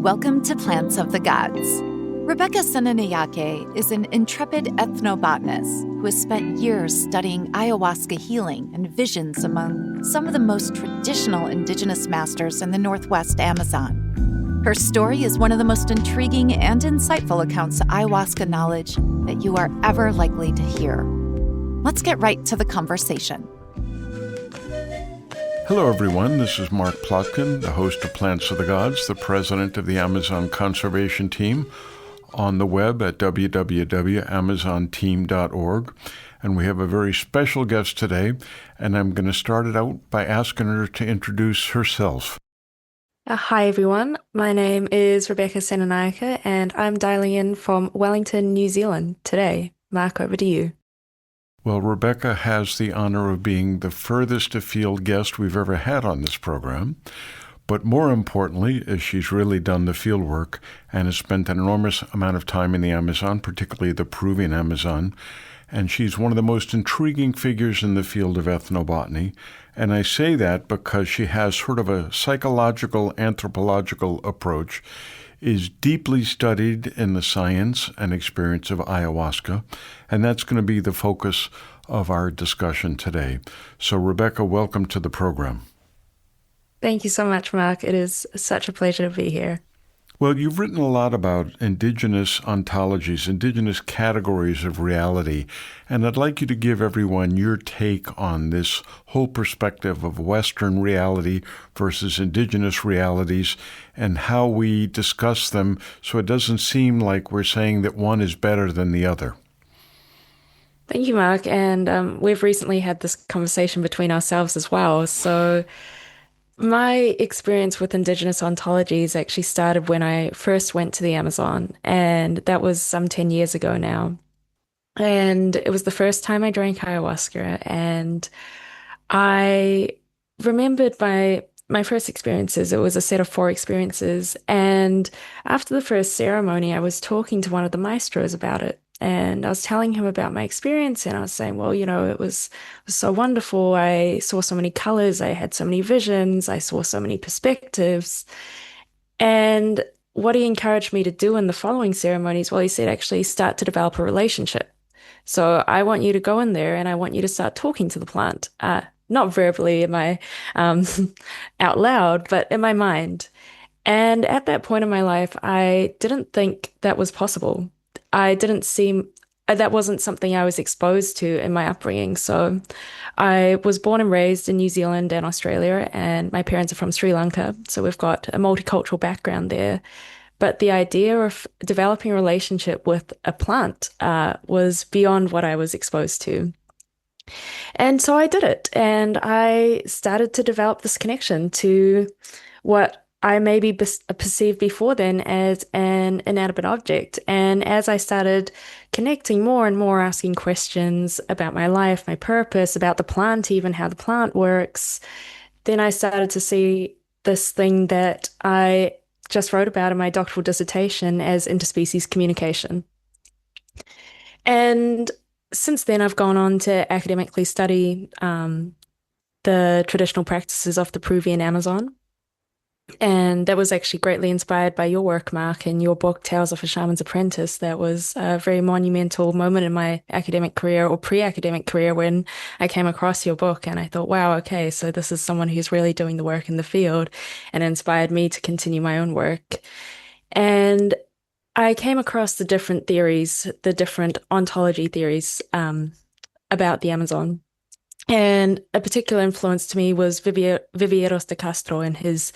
Welcome to Plants of the Gods. Rebekah Senanayake is an intrepid ethnobotanist who has spent years studying ayahuasca healing and visions among some of the most traditional indigenous masters in the Northwest Amazon. Her story is one of the most intriguing and insightful accounts of ayahuasca knowledge that you are ever likely to hear. Let's get right to the conversation. Hello, everyone. This is Mark Plotkin, the host of Plants of the Gods, the president of the Amazon Conservation Team on the web at www.amazonteam.org. And we have a very special guest today, and I'm going to start it out by asking her to introduce herself. Hi, everyone. My name is Rebekah Senanayake, and I'm dialing in from Wellington, New Zealand today. Mark, over to you. Well, Rebekah has the honor of being the furthest afield guest we've ever had on this program. But more importantly, she's really done the field work and has spent an enormous amount of time in the Amazon, particularly the Peruvian Amazon. And she's one of the most intriguing figures in the field of ethnobotany. And I say that because she has sort of a psychological, anthropological approach, is deeply studied in the science and experience of ayahuasca, and that's going to be the focus of our discussion today. So, Rebekah, welcome to the program. Thank you so much, Mark. It is such a pleasure to be here. Well, you've written a lot about indigenous ontologies, indigenous categories of reality, and I'd like you to give everyone your take on this whole perspective of Western reality versus indigenous realities and how we discuss them so it doesn't seem like we're saying that one is better than the other. Thank you, Mark. And we've recently had this conversation between ourselves as well. So my experience with Indigenous ontologies actually started when I first went to the Amazon, and that was some 10 years ago now. And it was the first time I drank ayahuasca, and I remembered my first experiences. It was a set of 4 experiences, and after the first ceremony, I was talking to one of the maestros about it. And I was telling him about my experience, and I was saying, well, it was so wonderful. I saw so many colors. I had so many visions. I saw so many perspectives. And what he encouraged me to do in the following ceremonies, well, he said, actually start to develop a relationship. So I want you to go in there and I want you to start talking to the plant, not verbally in my out loud, but in my mind. And at that point in my life, I didn't think that was possible. That wasn't something I was exposed to in my upbringing. So I was born and raised in New Zealand and Australia, and my parents are from Sri Lanka. So we've got a multicultural background there. But the idea of developing a relationship with a plant was beyond what I was exposed to. And so I did it, and I started to develop this connection to what I maybe perceived before then as an inanimate object. And as I started connecting more and more, asking questions about my life, my purpose, about the plant, even how the plant works, then I started to see this thing that I just wrote about in my doctoral dissertation as interspecies communication. And since then, I've gone on to academically study the traditional practices of the Peruvian Amazon. And that was actually greatly inspired by your work, Mark, and your book, Tales of a Shaman's Apprentice. That was a very monumental moment in my academic career or pre-academic career when I came across your book. And I thought, wow, okay, so this is someone who's really doing the work in the field, and inspired me to continue my own work. And I came across the different theories, the different ontology theories about the Amazon. And a particular influence to me was Viveiros de Castro and his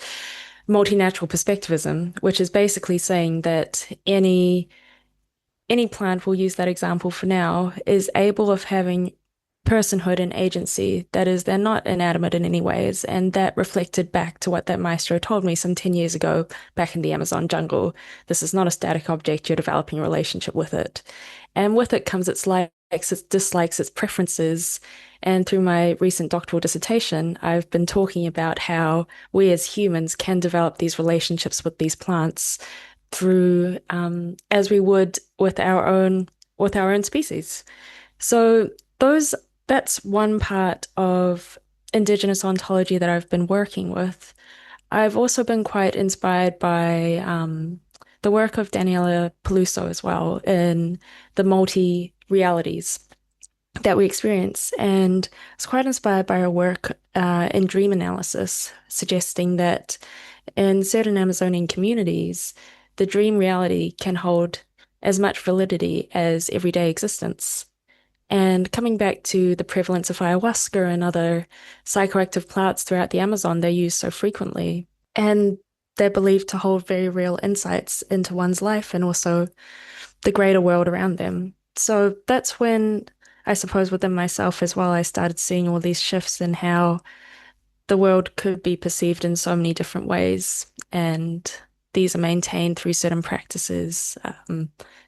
multinatural perspectivism, which is basically saying that any plant, we'll use that example for now, is able of having personhood and agency. That is, they're not inanimate in any ways. And that reflected back to what that maestro told me some 10 years ago back in the Amazon jungle. This is not a static object. You're developing a relationship with it. And with it comes its likes, its dislikes, its preferences. And through my recent doctoral dissertation, I've been talking about how we as humans can develop these relationships with these plants through, as we would with our own species. So that's one part of Indigenous ontology that I've been working with. I've also been quite inspired by the work of Daniela Peluso as well in the multi-realities that we experience. And I was quite inspired by her work in dream analysis, suggesting that in certain Amazonian communities, the dream reality can hold as much validity as everyday existence. And coming back to the prevalence of ayahuasca and other psychoactive plants throughout the Amazon, they're used so frequently. And they're believed to hold very real insights into one's life and also the greater world around them. So that's when, I suppose, within myself as well, I started seeing all these shifts in how the world could be perceived in so many different ways. And these are maintained through certain practices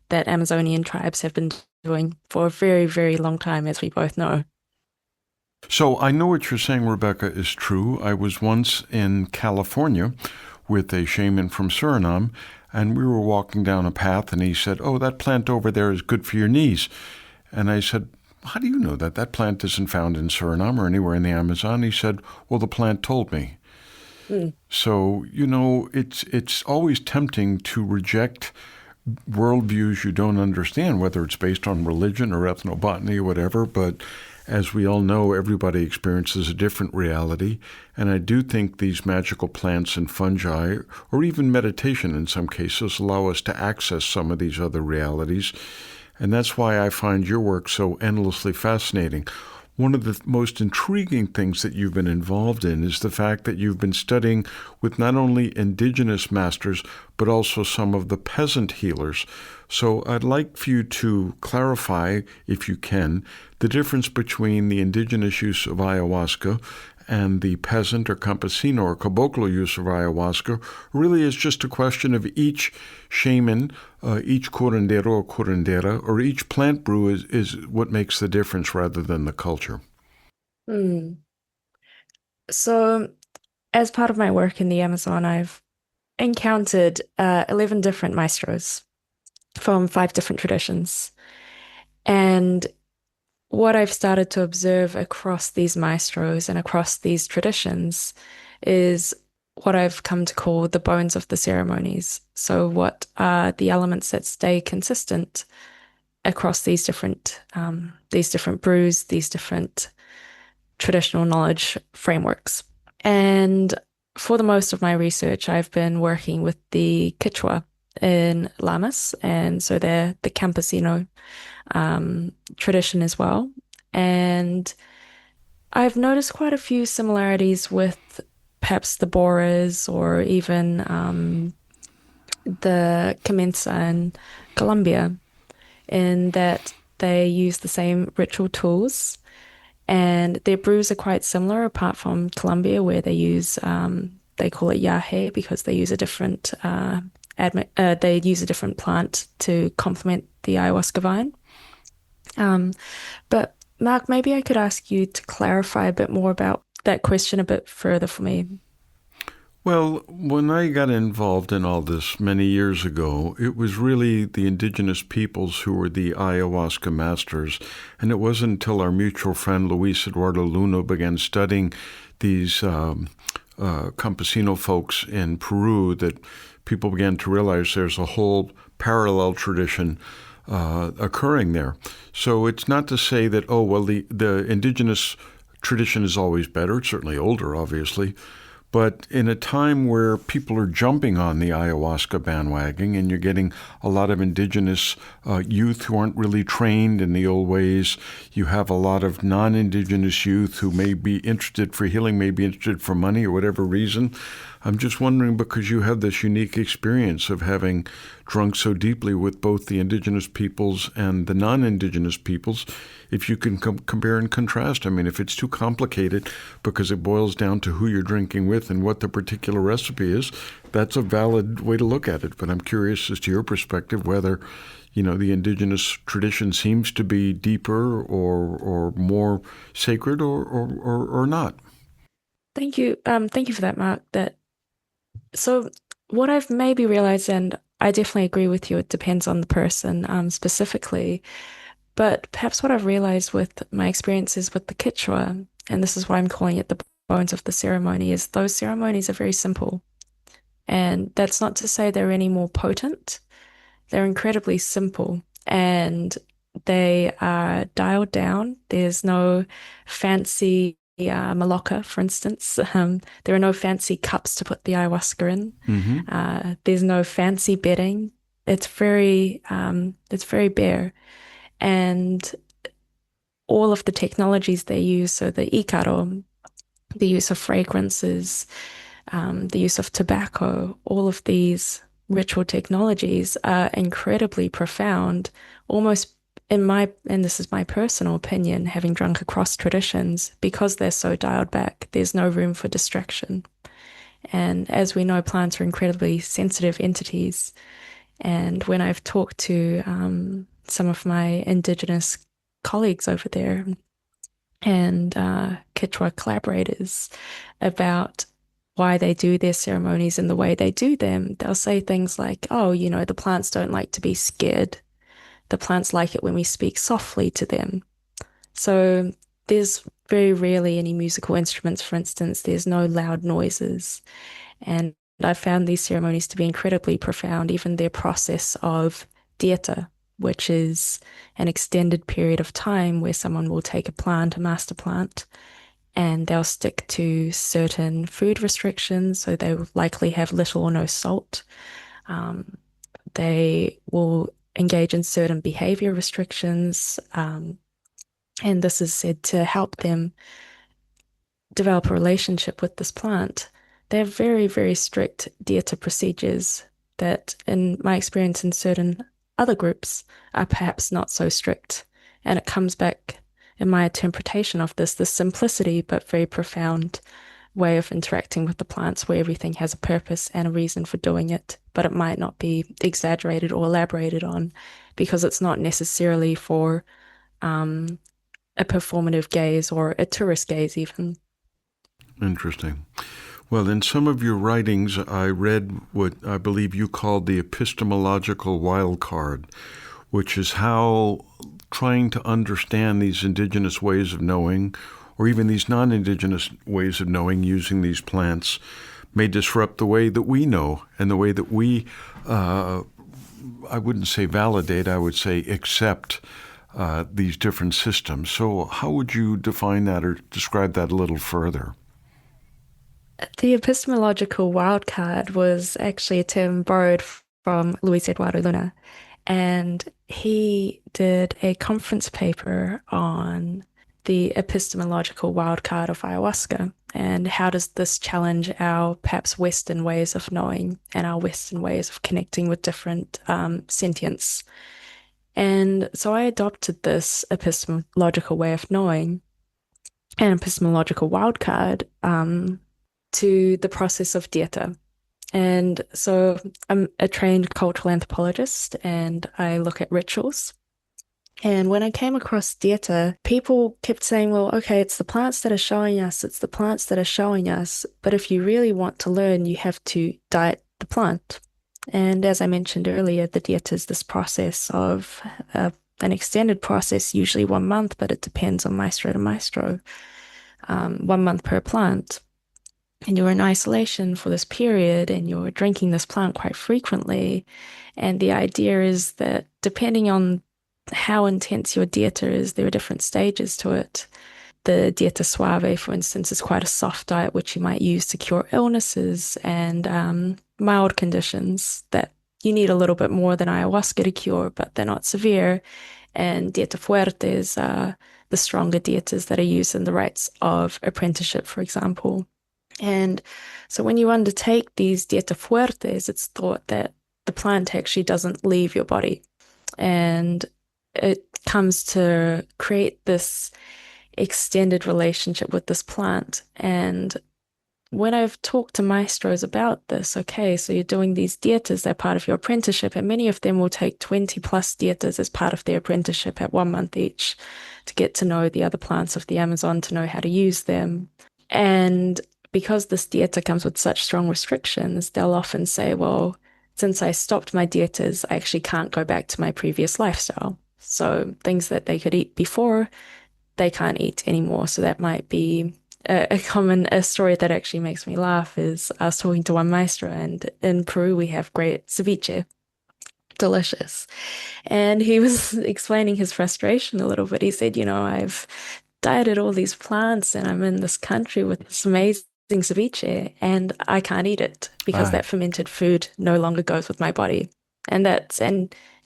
that Amazonian tribes have been doing for a very, very long time, as we both know. So I know what you're saying, Rebekah, is true. I was once in California with a shaman from Suriname, and we were walking down a path, and he said, "Oh, that plant over there is good for your knees." And I said, "How do you know that? That plant isn't found in Suriname or anywhere in the Amazon." He said, "Well, the plant told me." Mm. So, it's always tempting to reject worldviews you don't understand, whether it's based on religion or ethnobotany or whatever. But as we all know, everybody experiences a different reality. And I do think these magical plants and fungi, or even meditation in some cases, allow us to access some of these other realities. And that's why I find your work so endlessly fascinating. One of the most intriguing things that you've been involved in is the fact that you've been studying with not only indigenous masters, but also some of the peasant healers. So I'd like for you to clarify, if you can, the difference between the indigenous use of ayahuasca and the peasant or campesino or caboclo use of ayahuasca. Really is just a question of each shaman, each curandero or curandera, or each plant brew is what makes the difference rather than the culture. Mm. So, as part of my work in the Amazon, I've encountered 11 different maestros from 5 different traditions. And what I've started to observe across these maestros and across these traditions is what I've come to call the bones of the ceremonies. So, what are the elements that stay consistent across these different brews, these different traditional knowledge frameworks? And for the most of my research, I've been working with the Quechua in Lamas, and so they're the campesino tradition as well. And I've noticed quite a few similarities with perhaps the Boras or even the Caменsa in Colombia, in that they use the same ritual tools and their brews are quite similar, apart from Colombia, where they use they call it yahe because they use a different they use a different plant to complement the ayahuasca vine. But Mark, maybe I could ask you to clarify a bit more about that question a bit further for me. Well, when I got involved in all this many years ago, it was really the indigenous peoples who were the ayahuasca masters. And it wasn't until our mutual friend Luis Eduardo Luna began studying these campesino folks in Peru that people began to realize there's a whole parallel tradition occurring there. So it's not to say that, oh, well, the indigenous tradition is always better. It's certainly older, obviously. But in a time where people are jumping on the ayahuasca bandwagon and you're getting a lot of indigenous youth who aren't really trained in the old ways, you have a lot of non-indigenous youth who may be interested for healing, may be interested for money or whatever reason. I'm just wondering, because you have this unique experience of having drunk so deeply with both the indigenous peoples and the non-indigenous peoples, if you can compare and contrast. I mean, if it's too complicated because it boils down to who you're drinking with and what the particular recipe is, that's a valid way to look at it. But I'm curious as to your perspective whether, the indigenous tradition seems to be deeper or more sacred or not. Thank you. Thank you for that, Mark. So what I've maybe realized, and I definitely agree with you, it depends on the person specifically, but perhaps what I've realized with my experiences with the Quechua, and this is why I'm calling it the bones of the ceremony is those ceremonies are very simple. And that's not to say they're any more potent. They're incredibly simple and they are dialed down. There's no fancy maloca, for instance. There are no fancy cups to put the ayahuasca in. Hmm. There's no fancy bedding. It's very bare. And all of the technologies they use, so the ikaro, the use of fragrances, the use of tobacco, all of these ritual technologies are incredibly profound, almost and this is my personal opinion, having drunk across traditions, because they're so dialed back, there's no room for distraction. And as we know, plants are incredibly sensitive entities. And when I've talked to some of my indigenous colleagues over there and Quechua collaborators about why they do their ceremonies and the way they do them, they'll say things like, oh, the plants don't like to be scared. The plants like it when we speak softly to them. So there's very rarely any musical instruments, for instance. There's no loud noises. And I found these ceremonies to be incredibly profound, even their process of dieta, which is an extended period of time where someone will take a plant, a master plant, and they'll stick to certain food restrictions. So they will likely have little or no salt. They will engage in certain behavior restrictions. And this is said to help them develop a relationship with this plant. They have very, very strict dieta procedures that, in my experience in certain other groups, are perhaps not so strict. And it comes back, in my interpretation of this simplicity but very profound way of interacting with the plants where everything has a purpose and a reason for doing it, but it might not be exaggerated or elaborated on because it's not necessarily for a performative gaze or a tourist gaze even. Interesting. Well, in some of your writings, I read what I believe you called the epistemological wild card, which is how trying to understand these indigenous ways of knowing, or even these non-indigenous ways of knowing using these plants, may disrupt the way that we know and the way that we, I wouldn't say validate, I would say accept these different systems. So how would you define that or describe that a little further? The epistemological wildcard was actually a term borrowed from Luis Eduardo Luna, and he did a conference paper on the epistemological wildcard of ayahuasca and how does this challenge our perhaps Western ways of knowing and our Western ways of connecting with different sentience. And so I adopted this epistemological way of knowing and epistemological wildcard to the process of dieta. And so I'm a trained cultural anthropologist and I look at rituals. And when I came across dieta, people kept saying, well, okay, it's the plants that are showing us, it's the plants that are showing us. But if you really want to learn, you have to diet the plant. And as I mentioned earlier, the dieta is this process of an extended process, usually 1 month, but it depends on maestro to maestro, 1 month per plant. And you're in isolation for this period and you're drinking this plant quite frequently. And the idea is that depending on how intense your dieta is, there are different stages to it. The dieta suave, for instance, is quite a soft diet, which you might use to cure illnesses and mild conditions that you need a little bit more than ayahuasca to cure, but they're not severe. And dieta fuertes are the stronger dietas that are used in the rites of apprenticeship, for example. And so when you undertake these dieta fuertes, it's thought that the plant actually doesn't leave your body. And it comes to create this extended relationship with this plant. And when I've talked to maestros about this, okay, so you're doing these dietas, they're part of your apprenticeship, and many of them will take 20 plus dietas as part of their apprenticeship at 1 month each to get to know the other plants of the Amazon, to know how to use them. And because this dieta comes with such strong restrictions, they'll often say, well, since I stopped my dietas, I actually can't go back to my previous lifestyle. So things that they could eat before, they can't eat anymore. So that might be A story that actually makes me laugh is I was talking to one maestro, and in Peru we have great ceviche, delicious. And he was explaining his frustration a little bit. He said, I've dieted all these plants and I'm in this country with this amazing ceviche and I can't eat it because Aye. that fermented food no longer goes with my body. And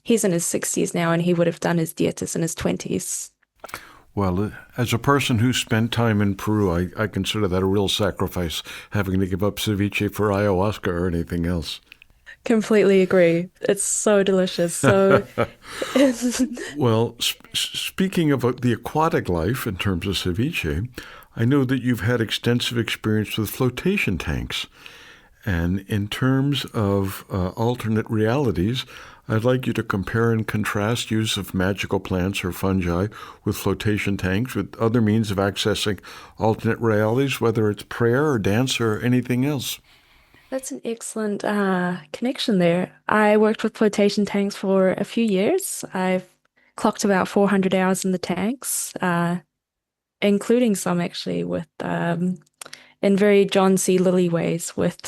he's in his 60s now and he would have done his dietas in his 20s. Well, as a person who spent time in Peru, I consider that a real sacrifice, having to give up ceviche for ayahuasca or anything else. Completely agree. It's so delicious. So Well, speaking of the aquatic life in terms of ceviche, I know that you've had extensive experience with flotation tanks. And in terms of alternate realities, I'd like you to compare and contrast use of magical plants or fungi with flotation tanks with other means of accessing alternate realities, whether it's prayer or dance or anything else. that's an excellent connection there. I worked with flotation tanks for a few years. I've clocked about 400 hours in the tanks, including some actually with in very John C. Lilly ways with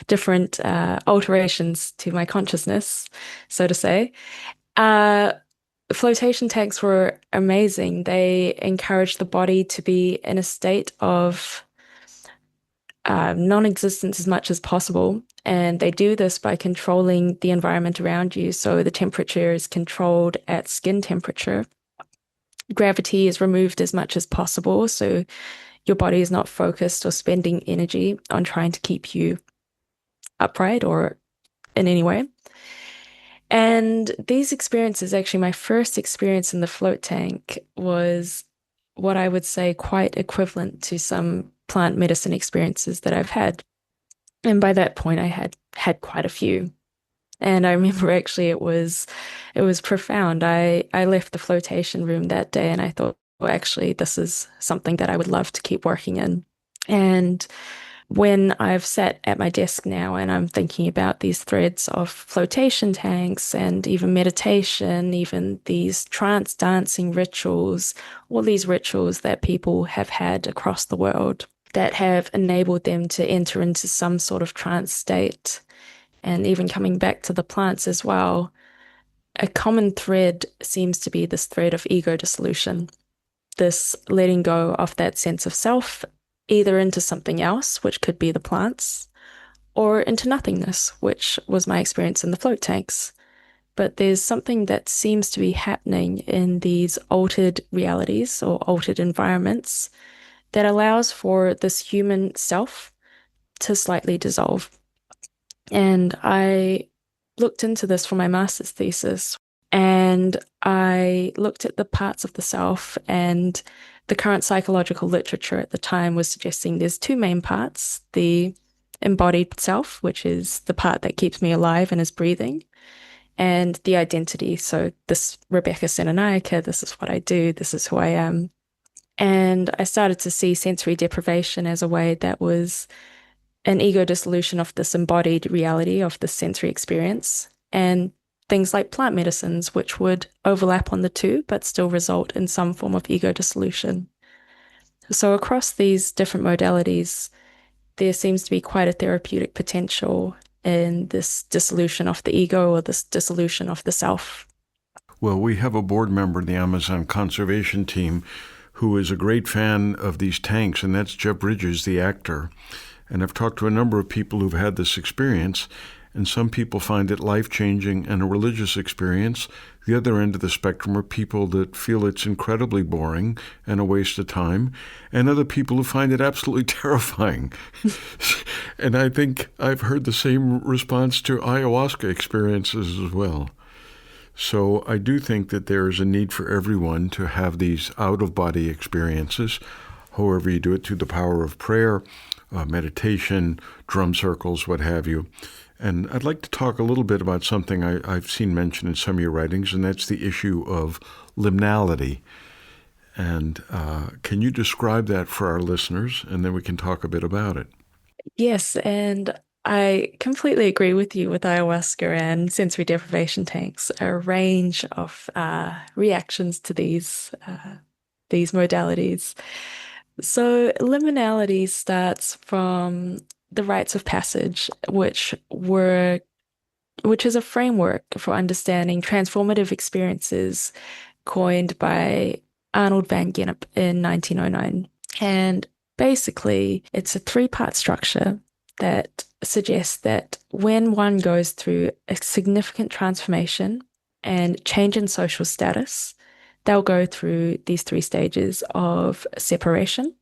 different alterations to my consciousness, so to say. Uh, Flotation tanks were amazing. They encouraged the body to be in a state of non-existence as much as possible. And they do this by controlling the environment around you. So the temperature is controlled at skin temperature. Gravity is removed as much as possible. So your body is not focused or spending energy on trying to keep you upright or in any way. And these experiences, actually, my first experience in the float tank was what I would say quite equivalent to some plant medicine experiences that I've had. And by that point, I had quite a few. And I remember actually it was profound. I left the flotation room that day and I thought, well, actually, this is something that I would love to keep working in. And when I've sat at my desk now and I'm thinking about these threads of flotation tanks and even meditation, even these trance dancing rituals, all these rituals that people have had across the world that have enabled them to enter into some sort of trance state. And even coming back to the plants as well, a common thread seems to be this thread of ego dissolution, this letting go of that sense of self, either into something else, which could be the plants, or into nothingness, which was my experience in the float tanks. But there's something that seems to be happening in these altered realities or altered environments that allows for this human self to slightly dissolve. And I looked into this for my master's thesis, and I looked at the parts of the self, and the current psychological literature at the time was suggesting there's two main parts: the embodied self, which is the part that keeps me alive and is breathing, and the identity. So this Rebekah Senanayake, this is what I do, this is who I am. And I started to see sensory deprivation as a way that was an ego dissolution of this embodied reality of the sensory experience, and things like plant medicines, which would overlap on the two, but still result in some form of ego dissolution. So, across these different modalities, there seems to be quite a therapeutic potential in this dissolution of the ego or this dissolution of the self. Well, we have a board member in the Amazon conservation team who is a great fan of these tanks, and that's Jeff Bridges, the actor. And I've talked to a number of people who've had this experience, and some people find it life-changing and a religious experience. The other end of the spectrum are people that feel it's incredibly boring and a waste of time, and other people who find it absolutely terrifying. And I think I've heard the same response to ayahuasca experiences as well. So I do think that there is a need for everyone to have these out-of-body experiences, however you do it, through the power of prayer, meditation, drum circles, what have you. And I'd like to talk a little bit about something I've seen mentioned in some of your writings, and that's the issue of liminality. And can you describe that for our listeners, and then we can talk a bit about it? Yes, and I completely agree with you with ayahuasca and sensory deprivation tanks, a range of reactions to these modalities. So liminality starts from the rites of passage, which is a framework for understanding transformative experiences coined by Arnold van Gennep in 1909. And basically, it's a three-part structure that suggests that when one goes through a significant transformation and change in social status, they'll go through these three stages of separation,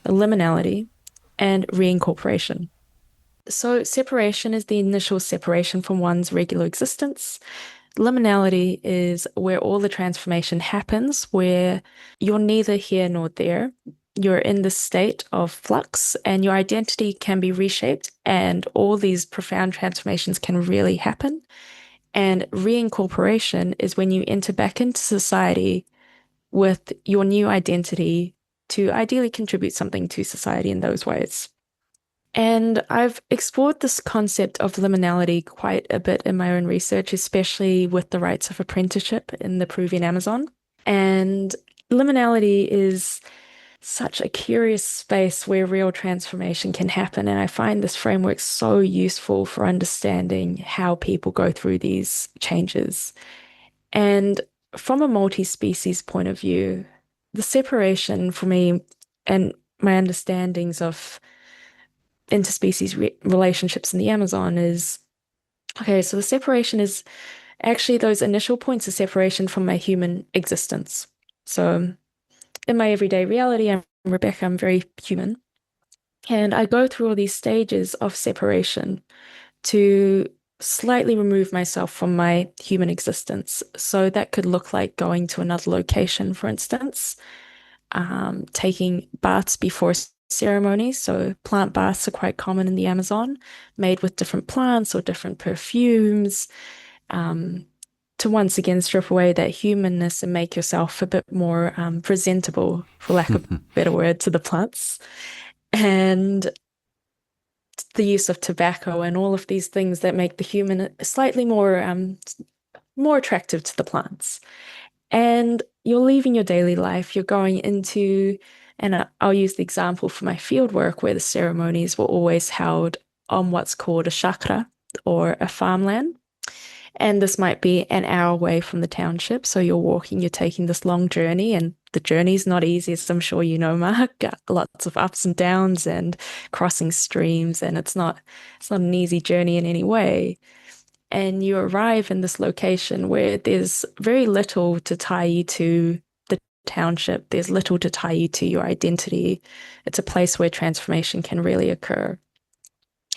liminality, and reincorporation. So, separation is the initial separation from one's regular existence. Liminality is where all the transformation happens, where you're neither here nor there. You're in this state of flux, and your identity can be reshaped, and all these profound transformations can really happen. And reincorporation is when you enter back into society with your new identity to ideally contribute something to society in those ways. And I've explored this concept of liminality quite a bit in my own research, especially with the rites of apprenticeship in the Peruvian Amazon. And liminality is such a curious space where real transformation can happen. And I find this framework so useful for understanding how people go through these changes. And from a multi-species point of view, the separation for me and my understandings of interspecies relationships in the Amazon is okay. So the separation is actually those initial points of separation from my human existence. So in my everyday reality, I'm Rebekah, I'm very human. And I go through all these stages of separation to slightly remove myself from my human existence. So that could look like going to another location, for instance, taking baths before ceremonies. So plant baths are quite common in the Amazon, made with different plants or different perfumes, to once again strip away that humanness and make yourself a bit more presentable, for lack of a better word, to the plants. And the use of tobacco and all of these things that make the human slightly more attractive to the plants. And you're leaving your daily life, you're going into, and I'll use the example for my field work where the ceremonies were always held on what's called a chakra or a farmland. And this might be an hour away from the township. So you're walking, you're taking this long journey, and the journey's not easy, as I'm sure you know, Mark. Lots of ups and downs and crossing streams, and it's not an easy journey in any way. And you arrive in this location where there's very little to tie you to the township. There's little to tie you to your identity. It's a place where transformation can really occur.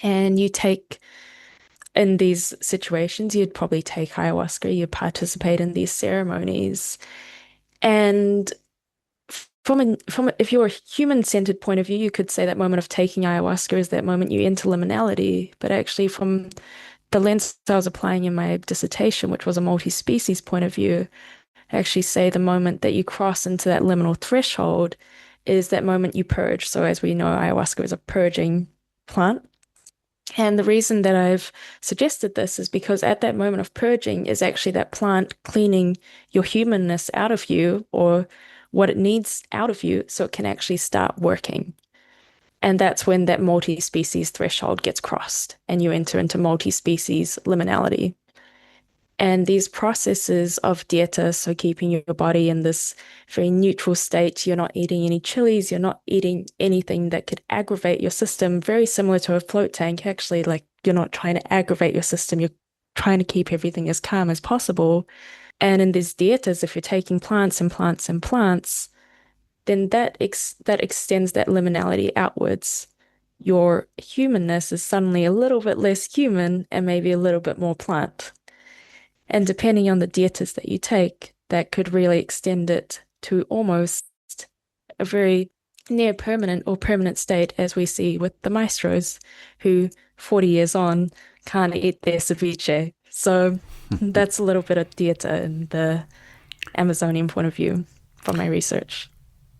And you take, in these situations, you'd probably take ayahuasca, you participate in these ceremonies. And if you're a human-centered point of view, you could say that moment of taking ayahuasca is that moment you enter liminality. But actually, from the lens I was applying in my dissertation, which was a multi-species point of view, I actually say the moment that you cross into that liminal threshold is that moment you purge. So as we know, ayahuasca is a purging plant. And the reason that I've suggested this is because at that moment of purging is actually that plant cleaning your humanness out of you or what it needs out of you so it can actually start working. And that's when that multi-species threshold gets crossed and you enter into multi-species liminality. And these processes of dieta, so keeping your body in this very neutral state, you're not eating any chilies, you're not eating anything that could aggravate your system, very similar to a float tank, actually, like you're not trying to aggravate your system, you're trying to keep everything as calm as possible. And in these dietas, if you're taking plants and plants and plants, then that extends that liminality outwards. Your humanness is suddenly a little bit less human and maybe a little bit more plant. And depending on the dietas that you take, that could really extend it to almost a very near permanent or permanent state, as we see with the maestros, who 40 years on can't eat their ceviche. So that's a little bit of dieta in the Amazonian point of view from my research.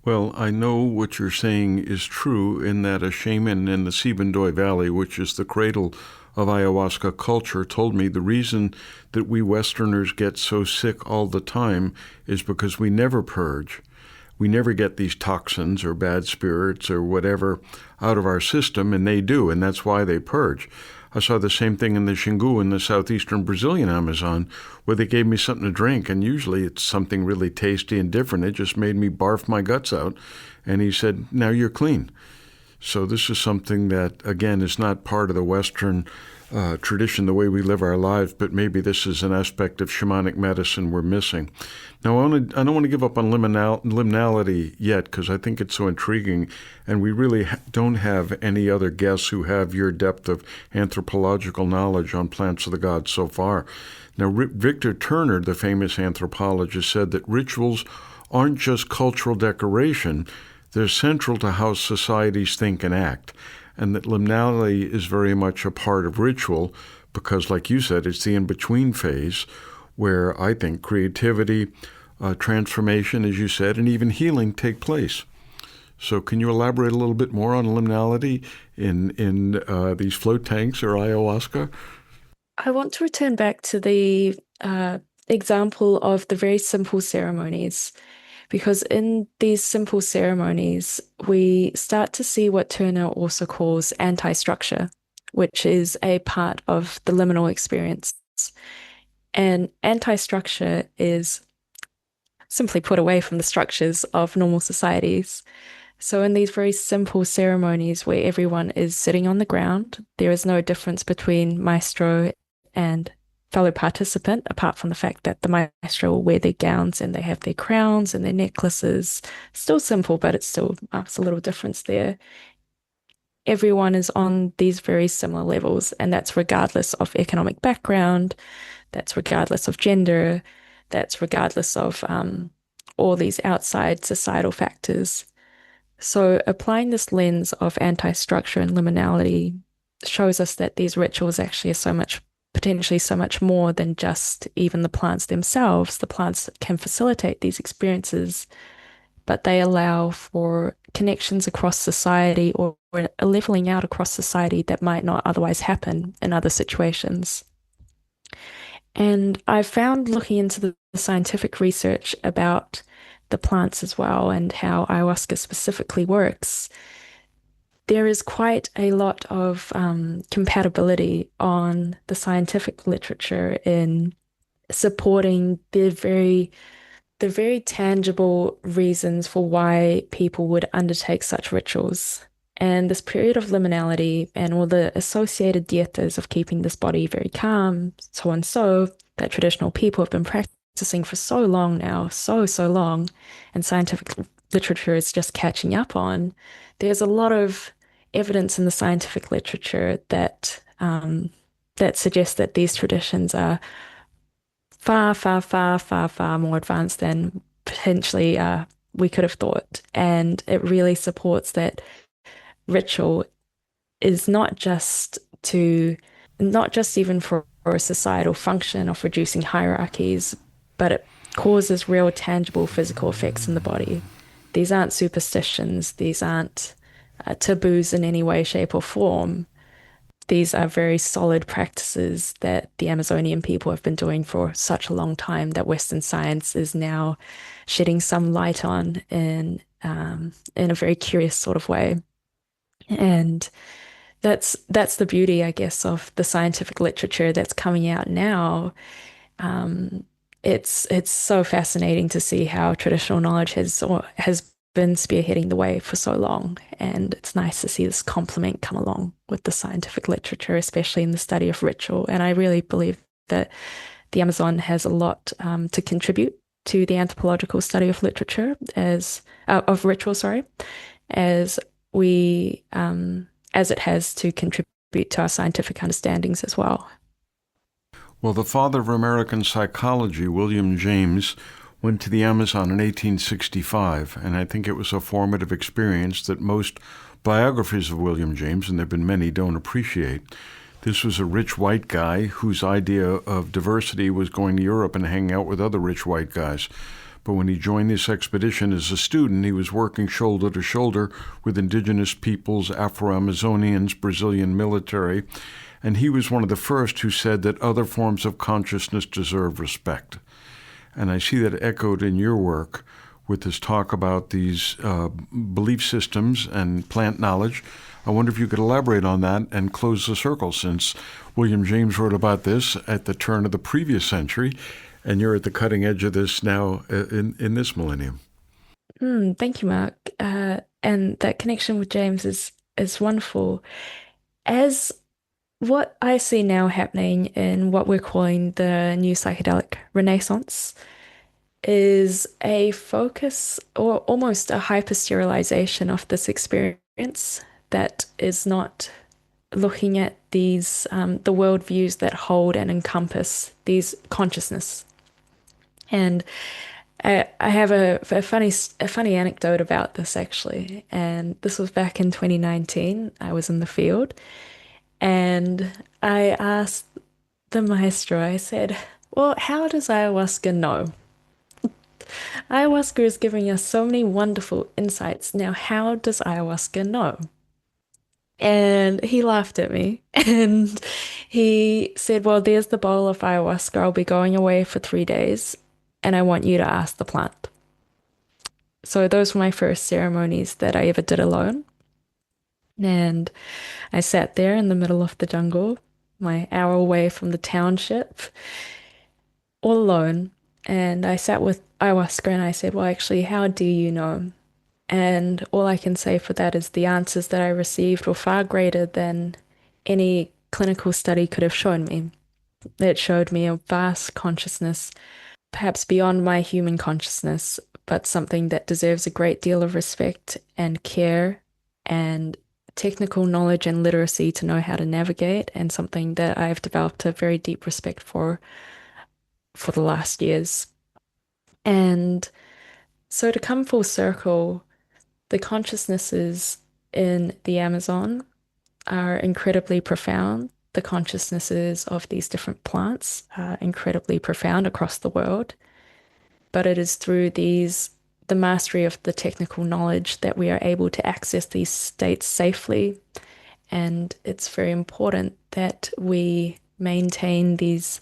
Well, I know what you're saying is true in that a shaman in the Sibundoy Valley, which is the cradle of ayahuasca culture, told me the reason that we Westerners get so sick all the time is because we never purge. we never get these toxins or bad spirits or whatever out of our system, and they do, and that's why they purge. I saw the same thing in the Xingu in the southeastern Brazilian Amazon, where they gave me something to drink, and usually it's something really tasty and different. It just made me barf my guts out, and he said, now you're clean. So this is something that, again, is not part of the Western tradition, the way we live our lives, but maybe this is an aspect of shamanic medicine we're missing. Now, I don't want to give up on liminality yet, because I think it's so intriguing, and we really don't have any other guests who have your depth of anthropological knowledge on plants of the gods so far. Now, Victor Turner, the famous anthropologist, said that rituals aren't just cultural decoration, they're central to how societies think and act, and that liminality is very much a part of ritual because, like you said, it's the in-between phase where I think creativity, transformation, as you said, and even healing take place. So can you elaborate a little bit more on liminality in these float tanks or ayahuasca? I want to return back to the example of the very simple ceremonies, because in these simple ceremonies, we start to see what Turner also calls anti-structure, which is a part of the liminal experience. And anti-structure is simply put away from the structures of normal societies. So in these very simple ceremonies where everyone is sitting on the ground, there is no difference between maestro and fellow participant, apart from the fact that the maestro will wear their gowns and they have their crowns and their necklaces. Still simple, but it's a little difference there. Everyone is on these very similar levels, and that's regardless of economic background, that's regardless of gender, that's regardless of all these outside societal factors. So applying this lens of anti-structure and liminality shows us that these rituals actually are potentially so much more than just even the plants themselves. The plants can facilitate these experiences, but they allow for connections across society or a leveling out across society that might not otherwise happen in other situations. And I found, looking into the scientific research about the plants as well and how ayahuasca specifically works, there is quite a lot of compatibility on the scientific literature in supporting the very tangible reasons for why people would undertake such rituals. And this period of liminality and all the associated dietas of keeping this body very calm, so and so, that traditional people have been practicing for so long now, so long, and scientific literature is just catching up on. There's a lot of evidence in the scientific literature that suggests that these traditions are far more advanced than potentially we could have thought. And it really supports that ritual is not just even for a societal function of reducing hierarchies, but it causes real tangible physical effects in the body. These aren't superstitions. These aren't taboos in any way, shape, or form. These are very solid practices that the Amazonian people have been doing for such a long time that Western science is now shedding some light on in a very curious sort of way. And that's the beauty, I guess, of the scientific literature that's coming out now. It's so fascinating to see how traditional knowledge has been spearheading the way for so long, and it's nice to see this complement come along with the scientific literature, especially in the study of ritual. And I really believe that the Amazon has a lot to contribute to the anthropological study of literature of ritual, as it has to contribute to our scientific understandings as well. Well, the father of American psychology, William James, went to the Amazon in 1865, and I think it was a formative experience that most biographies of William James, and there have been many, don't appreciate. This was a rich white guy whose idea of diversity was going to Europe and hanging out with other rich white guys. But when he joined this expedition as a student, he was working shoulder to shoulder with indigenous peoples, Afro-Amazonians, Brazilian military, and he was one of the first who said that other forms of consciousness deserve respect. And I see that echoed in your work with this talk about these belief systems and plant knowledge. I wonder if you could elaborate on that and close the circle, since William James wrote about this at the turn of the previous century, and you're at the cutting edge of this now in this millennium. Thank you, Mark. And that connection with James is wonderful. As what I see now happening in what we're calling the new psychedelic renaissance is a focus or almost a hyper-sterilization of this experience that is not looking at these the worldviews that hold and encompass these consciousness. And I have a funny anecdote about this actually, and this was back in 2019. I was in the field, and I asked the maestro. I said, "Well, how does ayahuasca know? Ayahuasca is giving us so many wonderful insights. Now, how does ayahuasca know?" And he laughed at me and he said, "Well, there's the bottle of ayahuasca. I'll be going away for 3 days, and I want you to ask the plant." So those were my first ceremonies that I ever did alone. And I sat there in the middle of the jungle, my hour away from the township, all alone. And I sat with ayahuasca and I said, "Well, actually, how do you know?" And all I can say for that is the answers that I received were far greater than any clinical study could have shown me. It showed me a vast consciousness, perhaps beyond my human consciousness, but something that deserves a great deal of respect and care and technical knowledge and literacy to know how to navigate, and something that I've developed a very deep respect for the last years. And so to come full circle, the consciousnesses in the Amazon are incredibly profound. The consciousnesses of these different plants are incredibly profound across the world. But it is through the mastery of the technical knowledge that we are able to access these states safely. And it's very important that we maintain these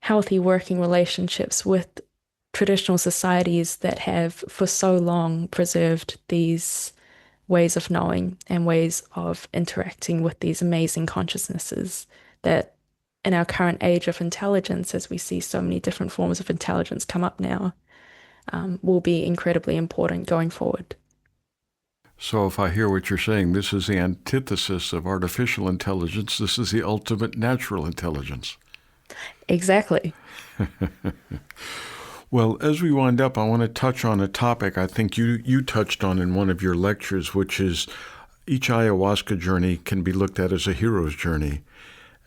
healthy working relationships with traditional societies that have for so long preserved these ways of knowing and ways of interacting with these amazing consciousnesses that in our current age of intelligence, as we see so many different forms of intelligence come up now, will be incredibly important going forward. So if I hear what you're saying, this is the antithesis of artificial intelligence. This is the ultimate natural intelligence. Exactly. Well, as we wind up, I want to touch on a topic I think you touched on in one of your lectures, which is each ayahuasca journey can be looked at as a hero's journey.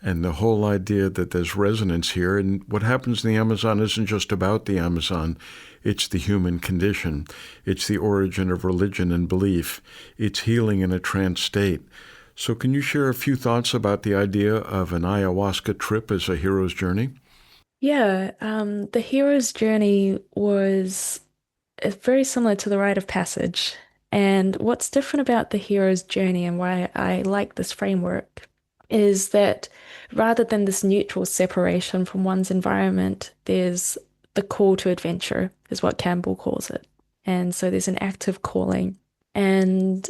And the whole idea that there's resonance here, and what happens in the Amazon isn't just about the Amazon, it's the human condition. It's the origin of religion and belief. It's healing in a trance state. So can you share a few thoughts about the idea of an ayahuasca trip as a hero's journey? Yeah, the hero's journey was very similar to the rite of passage. And what's different about the hero's journey and why I like this framework is that rather than this neutral separation from one's environment, there's the call to adventure, is what Campbell calls it. And so there's an active calling. And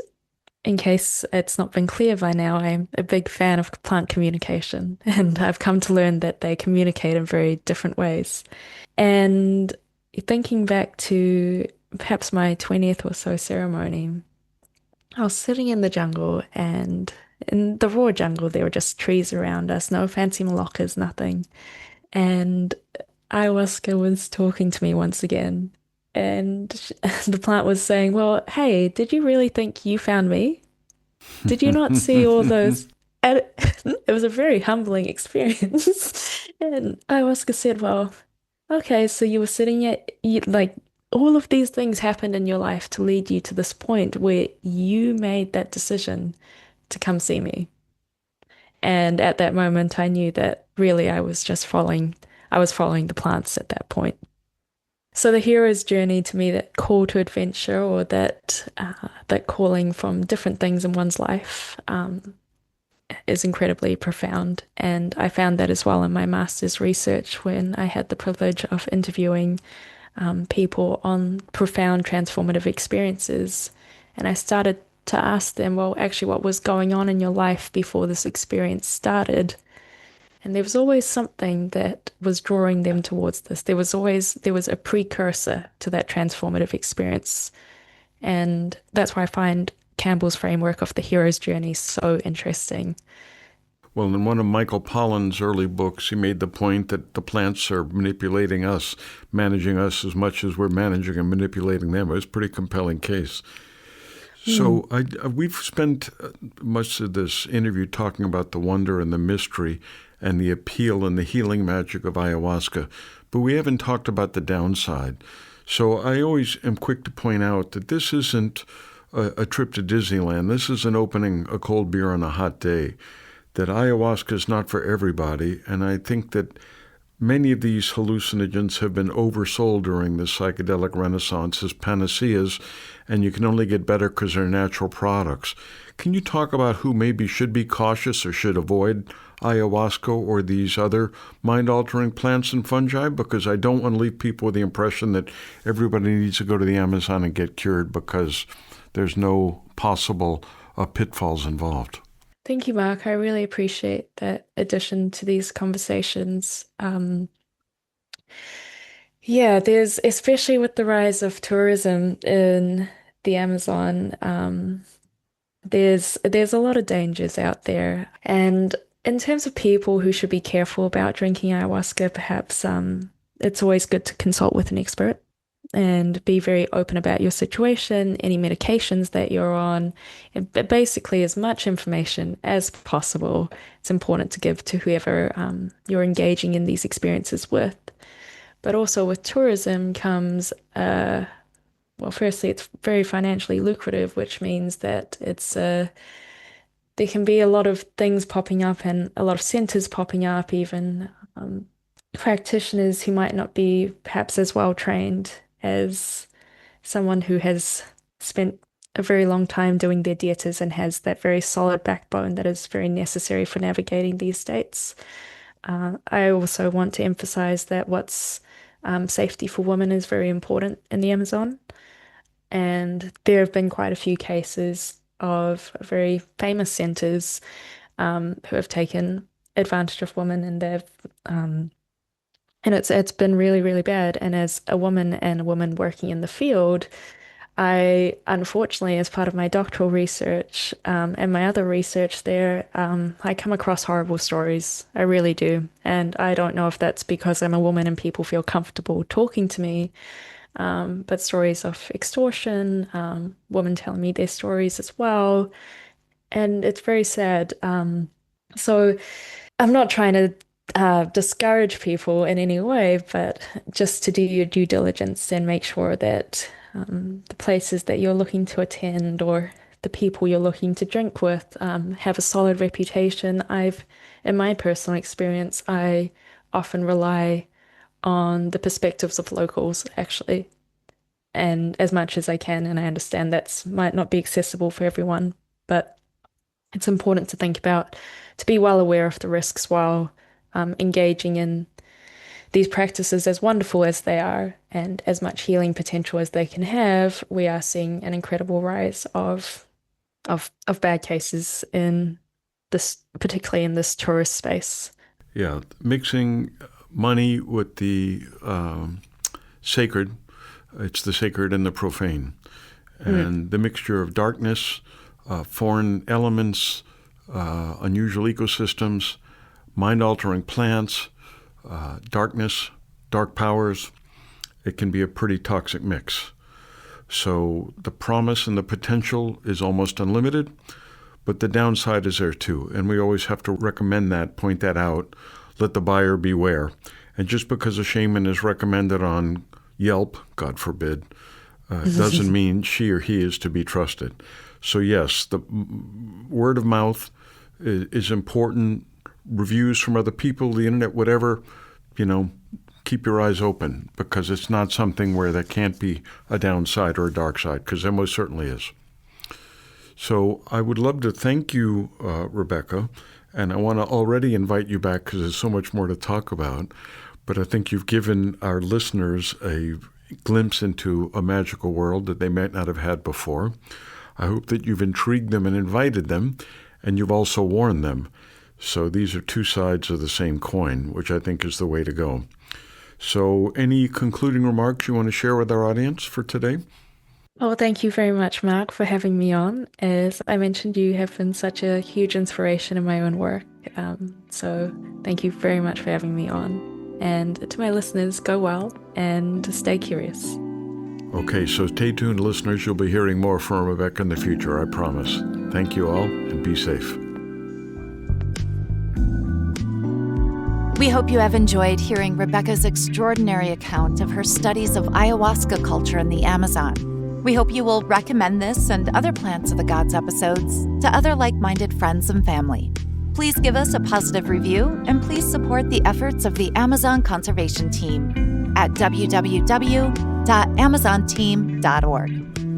in case it's not been clear by now, I'm a big fan of plant communication, and I've come to learn that they communicate in very different ways. And thinking back to perhaps my 20th or so ceremony, I was sitting in the jungle, and in the raw jungle, there were just trees around us, no fancy maloccas, nothing. And ayahuasca was talking to me once again. And the plant was saying, "Well, hey, did you really think you found me? Did you not see all those?" And it was a very humbling experience. And ayahuasca said, "Well, okay, so you were sitting at, like, all of these things happened in your life to lead you to this point where you made that decision to come see me." And at that moment, I knew that really I was following the plants at that point. So the hero's journey to me, that call to adventure, or that calling from different things in one's life, is incredibly profound. And I found that as well in my master's research when I had the privilege of interviewing people on profound transformative experiences. And I started to ask them, well, actually, what was going on in your life before this experience started? And there was always something that was drawing them towards this. There was a precursor to that transformative experience. And that's why I find Campbell's framework of the hero's journey so interesting. Well, in one of Michael Pollan's early books, he made the point that the plants are manipulating us, managing us as much as we're managing and manipulating them. It was a pretty compelling case. So we've spent much of this interview talking about the wonder and the mystery and the appeal and the healing magic of ayahuasca, but we haven't talked about the downside. So I always am quick to point out that this isn't a trip to Disneyland. This isn't opening a cold beer on a hot day, that ayahuasca is not for everybody, and I think that many of these hallucinogens have been oversold during the psychedelic renaissance as panaceas, and you can only get better because they're natural products. Can you talk about who maybe should be cautious or should avoid ayahuasca or these other mind-altering plants and fungi? Because I don't want to leave people with the impression that everybody needs to go to the Amazon and get cured because there's no possible pitfalls involved. Thank you, Mark. I really appreciate that addition to these conversations. There's, especially with the rise of tourism in the Amazon, there's a lot of dangers out there. And in terms of people who should be careful about drinking ayahuasca, perhaps it's always good to consult with an expert and be very open about your situation, any medications that you're on, and basically as much information as possible. It's important to give to whoever you're engaging in these experiences with. But also with tourism comes, firstly, it's very financially lucrative, which means that there can be a lot of things popping up and a lot of centers popping up, even practitioners who might not be perhaps as well trained as someone who has spent a very long time doing their dietas and has that very solid backbone that is very necessary for navigating these states. I also want to emphasize that safety for women is very important in the Amazon. And there have been quite a few cases of very famous centers who have taken advantage of women, and it's been really, really bad. And as a woman working in the field, I unfortunately, as part of my doctoral research and my other research there, I come across horrible stories. I really do. And I don't know if that's because I'm a woman and people feel comfortable talking to me, but stories of extortion, women telling me their stories as well. And it's very sad. So I'm not trying to discourage people in any way, but just to do your due diligence and make sure that the places that you're looking to attend or the people you're looking to drink with have a solid reputation. In my personal experience, I often rely on the perspectives of locals, actually, and as much as I can. And I understand that might not be accessible for everyone, but it's important to be well aware of the risks while engaging in these practices, as wonderful as they are and as much healing potential as they can have. We are seeing an incredible rise of bad cases in this, particularly in this tourist space. Yeah, mixing money with the sacred, it's the sacred and the profane. And the mixture of darkness, foreign elements, unusual ecosystems, mind-altering plants, darkness, dark powers, it can be a pretty toxic mix. So the promise and the potential is almost unlimited, but the downside is there too. And we always have to recommend that, point that out, let the buyer beware. And just because a shaman is recommended on Yelp, God forbid, doesn't mean she or he is to be trusted. So yes, the word of mouth is important. Reviews from other people, the internet, whatever, keep your eyes open, because it's not something where there can't be a downside or a dark side, because there most certainly is. So I would love to thank you, Rebekah, and I want to already invite you back because there's so much more to talk about. But I think you've given our listeners a glimpse into a magical world that they might not have had before. I hope that you've intrigued them and invited them, and you've also warned them. So these are two sides of the same coin, which I think is the way to go. So any concluding remarks you want to share with our audience for today? Well, thank you very much, Mark, for having me on. As I mentioned, you have been such a huge inspiration in my own work. So thank you very much for having me on. And to my listeners, go well and stay curious. Okay, so stay tuned, listeners. You'll be hearing more from Rebekah in the future, I promise. Thank you all, and be safe. We hope you have enjoyed hearing Rebekah's extraordinary account of her studies of ayahuasca culture in the Amazon. We hope you will recommend this and other Plants of the Gods episodes to other like-minded friends and family. Please give us a positive review, and please support the efforts of the Amazon Conservation Team at www.amazonteam.org.